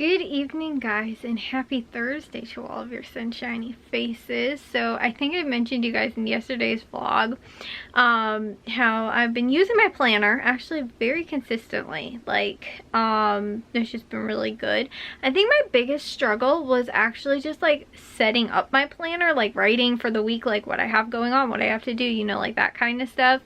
Good evening, guys, and happy Thursday to all of your sunshiny faces. So I think I mentioned you guys in yesterday's vlog how I've been using my planner actually very consistently. It's just been really good. I think my biggest struggle was actually just like setting up my planner, like writing for the week, like what I have going on, what I have to do, you know, like that kind of stuff.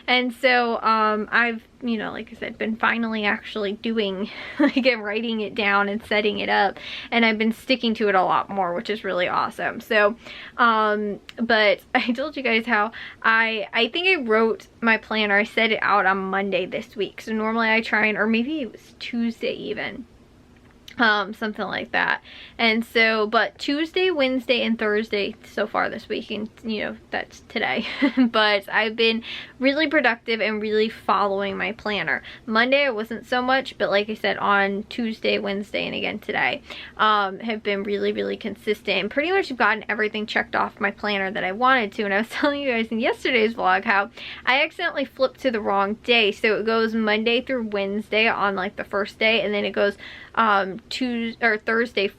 And so I've, you know, like I said, been finally actually doing writing it down and setting it up, and I've been sticking to it a lot more, which is really awesome. So but I told you guys how I think I wrote my planner, I set it out on Monday this week. So normally I try and, or maybe it was Tuesday even, something like that. And so, but Tuesday, Wednesday, and Thursday so far this week, and you know, that's today. But I've been really productive and really following my planner. Monday I wasn't so much, but like I said, on Tuesday, Wednesday, and again today, have been really consistent and pretty much gotten everything checked off my planner that I wanted to. And I was telling you guys in yesterday's vlog how I accidentally flipped to the wrong day. So it goes Monday through Wednesday on like the first day, and then it goes Thursday,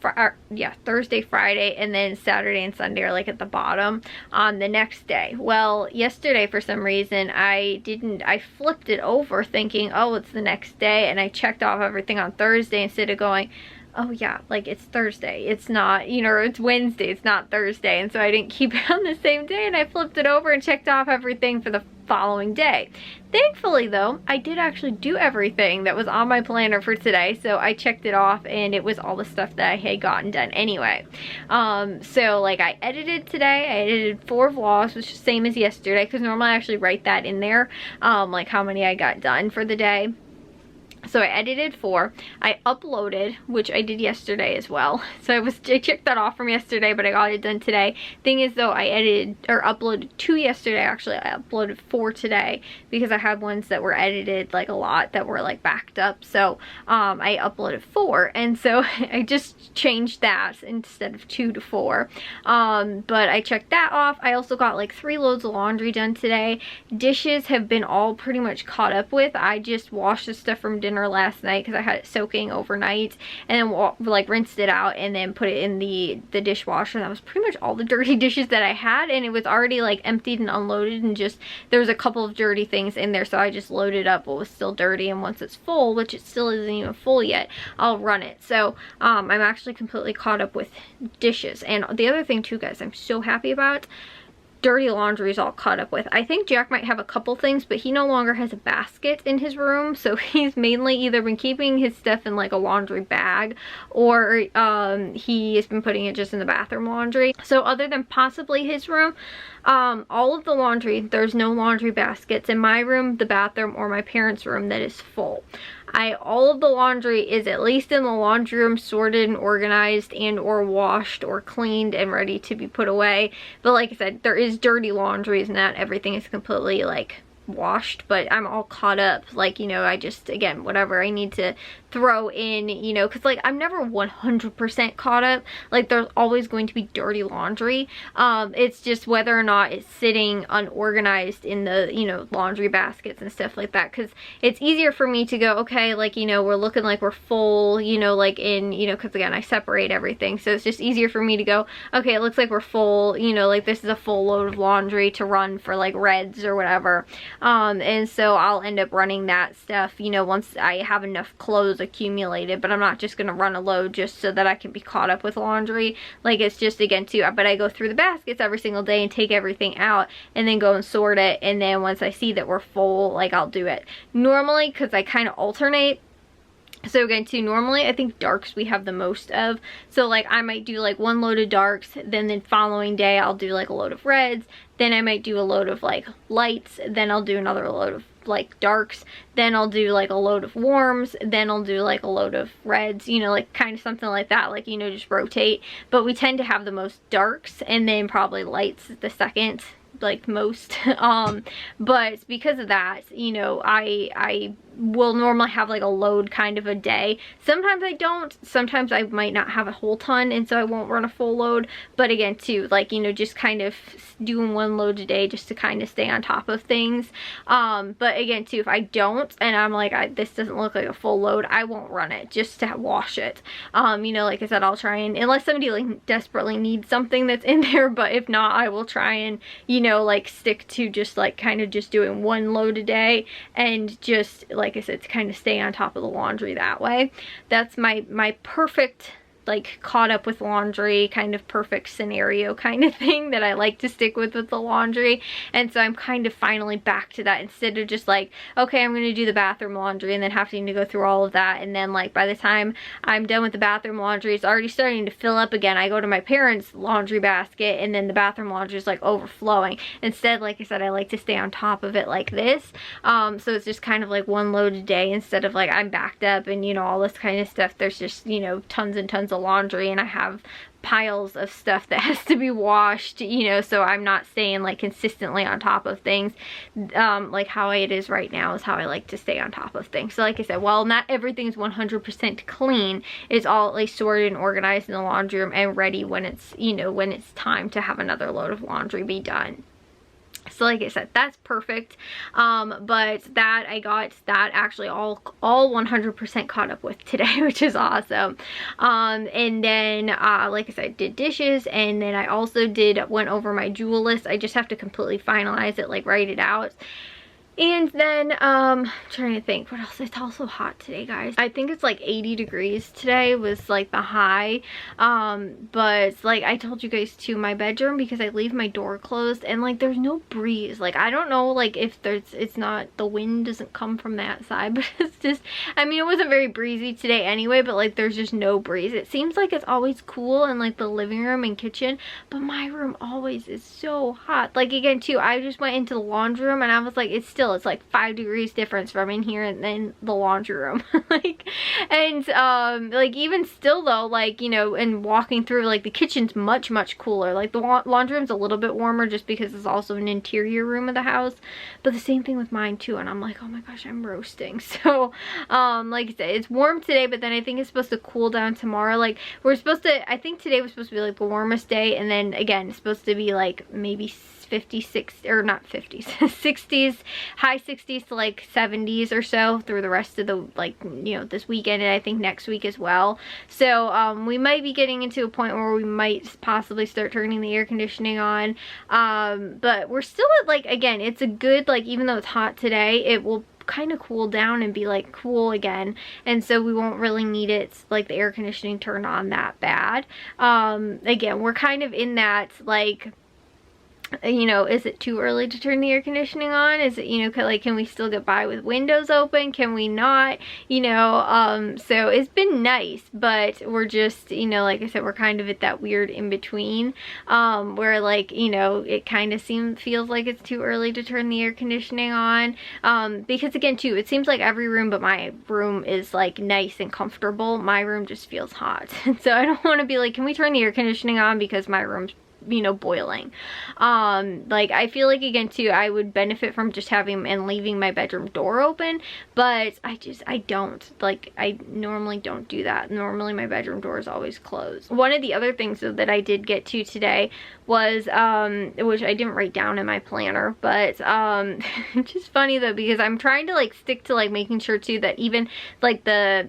Friday, and then Saturday and Sunday are like at the bottom on the next day. Well, yesterday for some reason I flipped it over thinking, oh, it's the next day, and I checked off everything on Thursday instead of going, oh yeah, like it's Thursday, it's not, you know, it's Wednesday, it's not Thursday. And so I didn't keep it on the same day, and I flipped it over and checked off everything for the following day. Thankfully though, I did actually do everything that was on my planner for today, so I checked it off and it was all the stuff that I had gotten done anyway. So like I edited today, I edited 4 vlogs, which is the same as yesterday, because normally I actually write that in there, like how many I got done for the day. So I edited 4. I uploaded, which I did yesterday as well. So I checked that off from yesterday, but I got it done today. Thing is though, I edited or uploaded 2 yesterday. Actually, I uploaded 4 today because I had ones that were edited like a lot that were like backed up. So I uploaded 4, and so I just changed that instead of 2 to 4. But I checked that off. I also got like 3 loads of laundry done today. Dishes have been all pretty much caught up with. I just washed the stuff from dinner last night because I had it soaking overnight, and then like rinsed it out and then put it in the dishwasher. That was pretty much all the dirty dishes that I had, and it was already like emptied and unloaded, and just there was a couple of dirty things in there, so I just loaded up what was still dirty, and once it's full, which it still isn't even full yet, I'll run it. So I'm actually completely caught up with dishes. And the other thing too, guys, I'm so happy about, dirty laundry is all caught up with. I think Jack might have a couple things, but he no longer has a basket in his room, so he's mainly either been keeping his stuff in like a laundry bag, or he has been putting it just in the bathroom laundry. So other than possibly his room, all of the laundry, there's no laundry baskets in my room, the bathroom, or my parents' room that is full. All of the laundry is at least in the laundry room, sorted and organized and or washed or cleaned and ready to be put away. But like I said, there is dirty laundry, and not everything is completely like washed, but I'm all caught up. Like, you know, I just, again, whatever I need to throw in, you know, because like I'm never 100% caught up. Like there's always going to be dirty laundry. It's just whether or not it's sitting unorganized in the, you know, laundry baskets and stuff like that, because it's easier for me to go, okay, like, you know, we're looking like we're full, you know, like in, you know, because again, I separate everything, so it's just easier for me to go, okay, it looks like we're full, you know, like this is a full load of laundry to run for like Reds or whatever. And so I'll end up running that stuff, you know, once I have enough clothes accumulated. But I'm not just gonna run a load just so that I can be caught up with laundry. Like, it's just, again, too, but I go through the baskets every single day and take everything out and then go and sort it, and then once I see that we're full, like, I'll do it. Normally, because I kind of alternate. So again, too, normally I think darks we have the most of. So like I might do like 1 load of darks, then the following day I'll do like a load of reds, then I might do a load of like lights, then I'll do another load of like darks, then I'll do like a load of warms, then I'll do like a load of reds, you know, like kind of something like that, like, you know, just rotate. But we tend to have the most darks, and then probably lights the second like most. But because of that, you know, I will normally have like a load kind of a day. Sometimes I don't, sometimes I might not have a whole ton, and so I won't run a full load. But again too, like, you know, just kind of doing one load a day just to kind of stay on top of things. But again too, if I don't and I'm like, this doesn't look like a full load, I won't run it just to wash it. You know, like I said, I'll try and, unless somebody like desperately needs something that's in there, but if not, I will try and, you know, like stick to just like kind of just doing one load a day, and just like I said, to kind of stay on top of the laundry that way. That's my perfect, like, caught up with laundry kind of perfect scenario kind of thing that I like to stick with the laundry. And so I'm kind of finally back to that, instead of just like, okay, I'm gonna do the bathroom laundry and then having to go through all of that, and then like by the time I'm done with the bathroom laundry, it's already starting to fill up again. I go to my parents' laundry basket and then the bathroom laundry is like overflowing. Instead, like I said, I like to stay on top of it like this. So it's just kind of like one load a day, instead of like I'm backed up and, you know, all this kind of stuff. There's just, you know, tons and tons of laundry, and I have piles of stuff that has to be washed, you know, so I'm not staying like consistently on top of things. Like how it is right now is how I like to stay on top of things. So like I said, while not everything's 100% clean, it's all at least sorted and organized in the laundry room and ready when it's, you know, when it's time to have another load of laundry be done. So like I said, that's perfect. But that I got that actually all 100% caught up with today, which is awesome. And then like I said, I did dishes, and then I also went over my jewel list. I just have to completely finalize it, like write it out. And then, I'm trying to think what else. It's also hot today, guys. I think it's like 80 degrees today was like the high. But like I told you guys too, my bedroom, because I leave my door closed and like there's no breeze. Like I don't know, like if it's not, the wind doesn't come from that side, but it's just, I mean, it wasn't very breezy today anyway, but like there's just no breeze. It seems like it's always cool in like the living room and kitchen, but my room always is so hot. Like again too, I just went into the laundry room and I was like, it's like 5 degrees difference from in here and then the laundry room. Like, and like even still though, like, you know, and walking through, like the kitchen's much cooler. Like the laundry room's a little bit warmer just because it's also an interior room of the house, but the same thing with mine too. And I'm like, oh my gosh, I'm roasting. So like I said, it's warm today, but then I think it's supposed to cool down tomorrow. Like we're supposed to, I think today was supposed to be like the warmest day, and then again it's supposed to be like maybe 56 or not 50s 60s, high 60s to like 70s or so through the rest of the, like, you know, this weekend, and I think next week as well. So we might be getting into a point where we might possibly start turning the air conditioning on, but we're still at, like, again, it's a good, like, even though it's hot today, it will kind of cool down and be like cool again, and so we won't really need it, like the air conditioning turned on that bad. Again, we're kind of in that, like, you know, is it too early to turn the air conditioning on? Is it, you know, like, can we still get by with windows open? Can we not? You know, so it's been nice, but we're just, you know, like I said, we're kind of at that weird in between, where, like, you know, it kind of feels like it's too early to turn the air conditioning on, because again too, it seems like every room but my room is like nice and comfortable. My room just feels hot. So I don't want to be like, can we turn the air conditioning on because my room's, you know, boiling. Like I feel like again too, I would benefit from just having and leaving my bedroom door open, but I don't, like, I normally don't do that. Normally my bedroom door is always closed. One of the other things though that I did get to today was which I didn't write down in my planner, but it's just funny though, because I'm trying to like stick to like making sure too that even like the,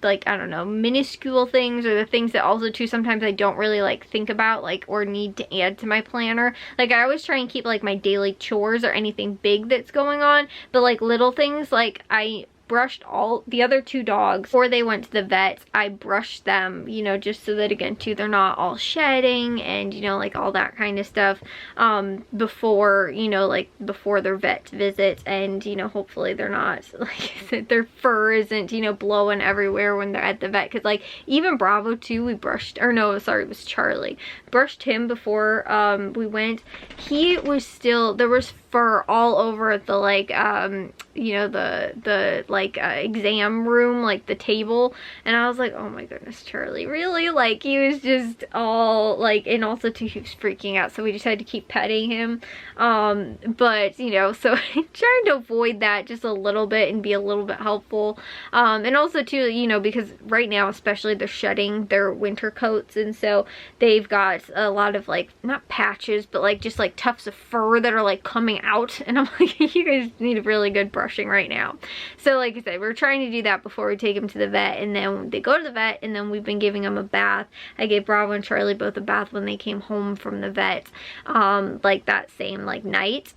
like, I don't know, minuscule things, or the things that also too sometimes I don't really like think about, like, or need to add to my planner. Like I always try and keep like my daily chores or anything big that's going on, but like little things, like I brushed all the other 2 dogs before they went to the vet. I brushed them, you know, just so that again too, they're not all shedding and, you know, like all that kind of stuff, before, you know, like before their vet visit, and, you know, hopefully they're not, like I said, their fur isn't, you know, blowing everywhere when they're at the vet, because like even Bravo too, we brushed, or no, sorry, it was Charlie, brushed him before we went. He was still, there was fur all over the, like, you know, the like exam room, like the table, and I was like, oh my goodness, Charlie, really? Like, he was just all like, and also too, he was freaking out, so we just had to keep petting him. But you know, so trying to avoid that just a little bit and be a little bit helpful. And also too, you know, because right now especially they're shedding their winter coats, and so they've got a lot of like, not patches, but like just like tufts of fur that are like coming out, and I'm like, you guys need a really good brushing right now. So like I said, we're trying to do that before we take them to the vet, and then they go to the vet, and then we've been giving them a bath. I gave Bravo and Charlie both a bath when they came home from the vet, like that same like night.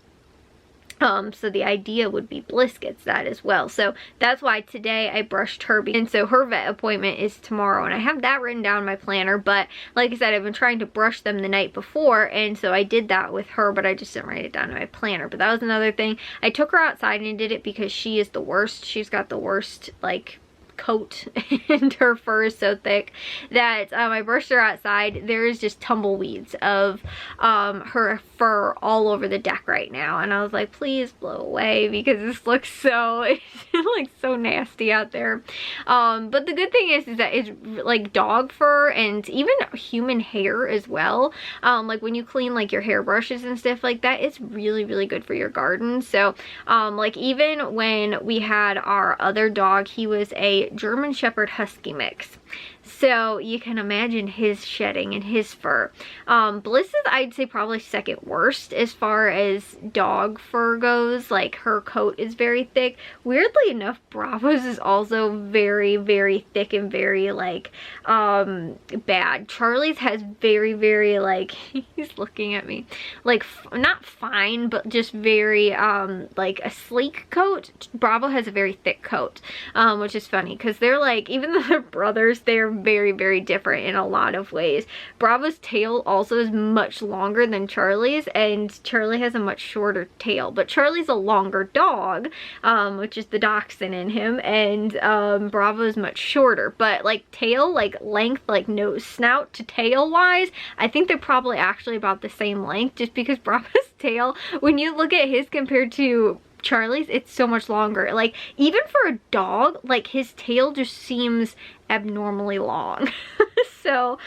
So the idea would be Bliss gets that as well. So that's why today I brushed her, and so her vet appointment is tomorrow, and I have that written down in my planner. But like I said, I've been trying to brush them the night before, and so I did that with her, but I just didn't write it down in my planner. But that was another thing. I took her outside and did it because she is the worst. She's got the worst like coat, and her fur is so thick that I brushed her outside. There is just tumbleweeds of her fur all over the deck right now, and I was like, please blow away, because this looks so like so nasty out there. But the good thing is that it's like dog fur and even human hair as well. Like when you clean like your hairbrushes and stuff like that, it's really, really good for your garden. So like even when we had our other dog, he was a German Shepherd Husky mix. So you can imagine his shedding and his fur. Bliss is, I'd say, probably second worst as far as dog fur goes. Like, her coat is very thick. Weirdly enough, Bravo's is also very, very thick and very, like, bad. Charlie's has very, very, like, he's looking at me, like, not fine, but just very, like, a sleek coat. Bravo has a very thick coat, which is funny, because they're, like, even though they're brothers, they're very, very different in a lot of ways. Bravo's tail also is much longer than Charlie's, and Charlie has a much shorter tail, but Charlie's a longer dog, which is the dachshund in him, and Bravo's much shorter. But like tail, like length, like nose, snout to tail wise, I think they're probably actually about the same length, just because Bravo's tail, when you look at his compared to Charlie's, it's so much longer. Like, even for a dog, like, his tail just seems abnormally long. So,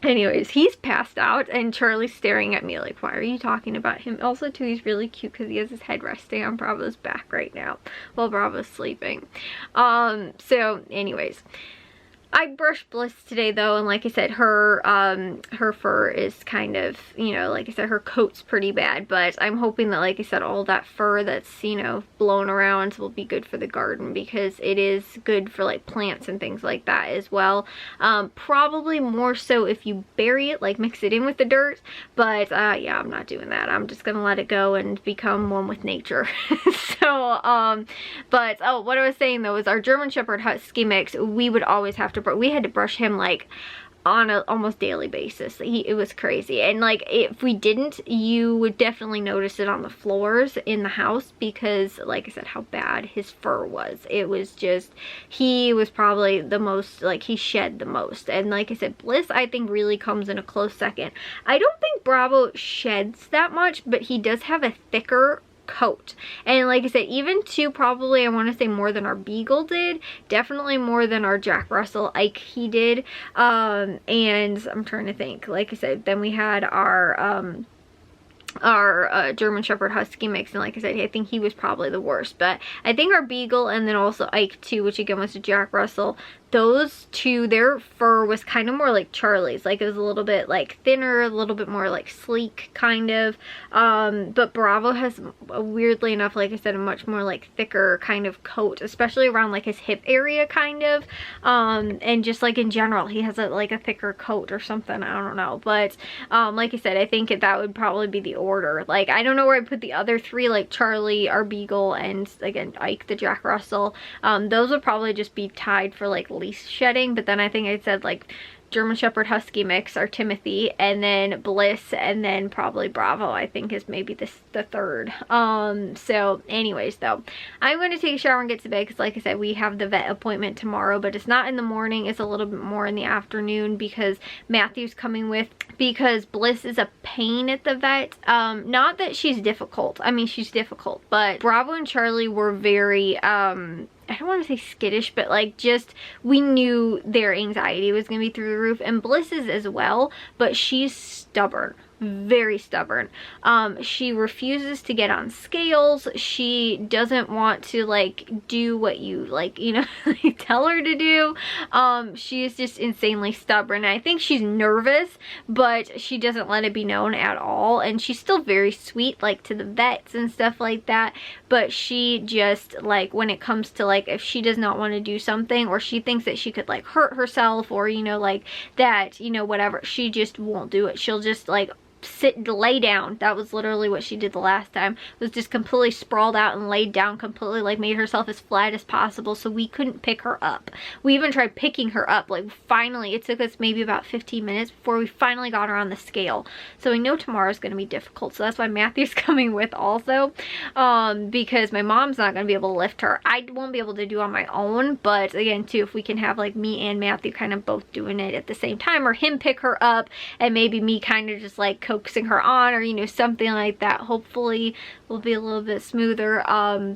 anyways, he's passed out, and Charlie's staring at me like, why are you talking about him? Also, too, he's really cute because he has his head resting on Bravo's back right now while Bravo's sleeping. So, anyways, I brushed Bliss today though, and like I said, her fur is kind of, you know, like I said, her coat's pretty bad, but I'm hoping that, like I said, all that fur that's, you know, blown around will be good for the garden, because it is good for like plants and things like that as well. Probably more so if you bury it, like mix it in with the dirt, but yeah, I'm not doing that. I'm just gonna let it go and become one with nature. So, but, oh, what I was saying though is our German Shepherd Husky mix, we would always have to we had to brush him like on a almost daily basis. It was crazy, and like if we didn't, you would definitely notice it on the floors in the house, because like I said, how bad his fur was. It was just, he was probably the most, like, he shed the most. And like I said, Bliss I think really comes in a close second. I don't think Bravo sheds that much, but he does have a thicker coat, and like I said, even too, probably I want to say more than our Beagle did, definitely more than our Jack Russell Ike he did. And I'm trying to think, like I said, then we had our German Shepherd Husky mix, and like I said, I think he was probably the worst. But I think our Beagle, and then also Ike too, which again was a Jack Russell, those two, their fur was kind of more like Charlie's. Like, it was a little bit like thinner, a little bit more like sleek kind of. But Bravo has, weirdly enough, like I said, a much more like thicker kind of coat, especially around like his hip area kind of. And just like in general, he has like a thicker coat or something, I don't know. But like I said, I think that would probably be the order. Like, I don't know where I put the other three, like Charlie, our Beagle, and again Ike the Jack Russell. Those would probably just be tied for like least shedding, but then I think I said like German Shepherd Husky mix are Timothy, and then Bliss, and then probably Bravo, I think, is maybe the third. So anyways, though, I'm going to take a shower and get to bed because, like I said, we have the vet appointment tomorrow, but it's not in the morning. It's a little bit more in the afternoon because Matthew's coming with, because Bliss is a pain at the vet. Not that she's difficult. I mean, she's difficult, but Bravo and Charlie were very, I don't want to say skittish, but like just, we knew their anxiety was going to be through the roof, and Bliss is as well, but she's stubborn. Very stubborn. She refuses to get on scales. She doesn't want to like do what you like, you know, tell her to do. She is just insanely stubborn. I think she's nervous, but she doesn't let it be known at all. And she's still very sweet, like to the vets and stuff like that. But she just, like, when it comes to like, if she does not want to do something, or she thinks that she could like hurt herself, or, you know, like that, you know, whatever, she just won't do it. She'll just like lay down. That was literally what she did the last time, was just completely sprawled out and laid down completely, like made herself as flat as possible, so we couldn't pick her up. We even tried picking her up, like finally, it took us maybe about 15 minutes before we finally got her on the scale. So we know tomorrow's going to be difficult, so that's why Matthew's coming with also, because my mom's not going to be able to lift her. I won't be able to do on my own, but again too, if we can have like me and Matthew kind of both doing it at the same time, or him pick her up and maybe me kind of just like coaxing her on, or you know, something like that, hopefully will be a little bit smoother.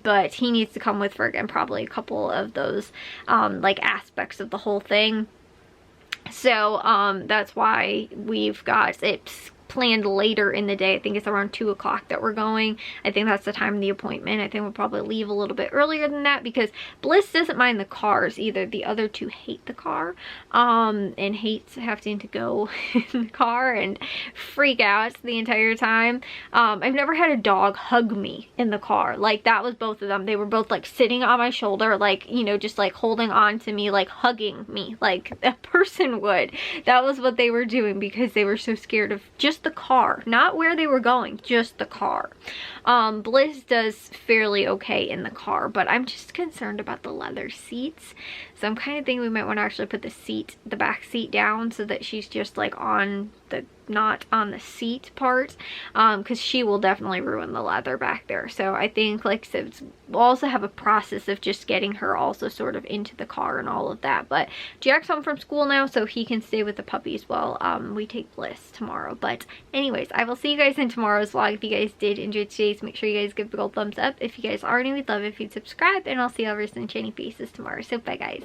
But he needs to come with for, again, probably a couple of those like aspects of the whole thing. So that's why we've got it planned later in the day. I think it's around 2 o'clock that we're going. I think that's the time of the appointment. I think we'll probably leave a little bit earlier than that, because Bliss doesn't mind the cars either. The other two hate the car, and hates having to go in the car and freak out the entire time. I've never had a dog hug me in the car. Like, that was both of them. They were both like sitting on my shoulder, like, you know, just like holding on to me, like hugging me like a person would. That was what they were doing, because they were so scared of just the car, not where they were going, just the car. Bliss does fairly okay in the car, but I'm just concerned about the leather seats. So I'm kind of thinking we might want to actually put the back seat down, so that she's just like on the, not on the seat part, because she will definitely ruin the leather back there. So I think, like, so we'll also have a process of just getting her also sort of into the car and all of that. But Jack's home from school now, so he can stay with the puppies while we take Bliss tomorrow. But anyways, I will see you guys in tomorrow's vlog. If you guys did enjoy today's, make sure you guys give a big old thumbs up. If you guys are new, we'd love it if you'd subscribe, and I'll see you all in shiny faces tomorrow. So bye guys.